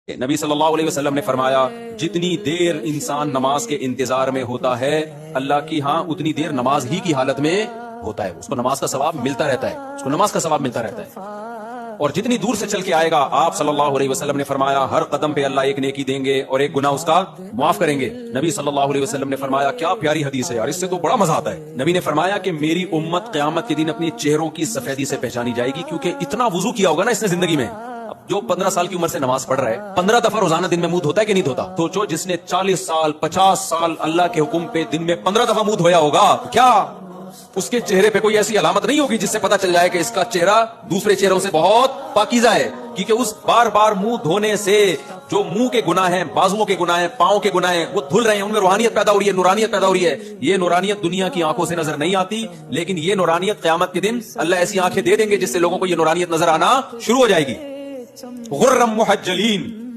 نبی صلی اللہ علیہ وسلم نے فرمایا جتنی دیر انسان نماز کے انتظار میں ہوتا ہے اللہ کی ہاں اتنی دیر نماز ہی کی حالت میں ہوتا ہے، اس کو نماز کا ثواب ملتا رہتا ہے، اس کو نماز کا ثواب ملتا رہتا ہے۔ اور جتنی دور سے چل کے آئے گا، آپ صلی اللہ علیہ وسلم نے فرمایا ہر قدم پہ اللہ ایک نیکی دیں گے اور ایک گناہ اس کا معاف کریں گے۔ نبی صلی اللہ علیہ وسلم نے فرمایا کیا پیاری حدیث ہے یار، اس سے تو بڑا مزہ آتا ہے۔ نبی نے فرمایا کہ میری امت قیامت کے دن اپنی چہروں کی سفیدی سے پہچانی جائے گی، کیونکہ اتنا وضو کیا ہوگا نا اس نے زندگی میں۔ جو 15 سال کی عمر سے نماز پڑھ رہا ہے، 15 دفعہ روزانہ دن میں منہ دھوتا ہے کہ نہیں دھوتا؟ سوچو جس نے 40 سال 50 سال اللہ کے حکم پہ دن میں 15 دفعہ منہ دھویا ہوگا، کیا اس کے چہرے پہ کوئی ایسی علامت نہیں ہوگی جس سے پتا چل جائے کہ اس کا چہرہ دوسرے چہروں سے بہت پاکیزہ ہے؟ کیونکہ اس بار بار منہ دھونے سے جو منہ کے گناہ ہیں، بازوؤں کے گناہ ہیں، پاؤں کے گناہ ہیں، وہ دھل رہے ہیں، ان میں روحانیت پیدا ہو رہی ہے، نورانیت پیدا ہو رہی ہے۔ یہ نورانیت دنیا کی آنکھوں سے نظر نہیں آتی، لیکن یہ نورانیت قیامت کے دن اللہ ایسی آنکھیں دے دیں گے جس سے لوگوں کو یہ نورانیت نظر آنا شروع ہو جائے گی۔ غرم محجلین،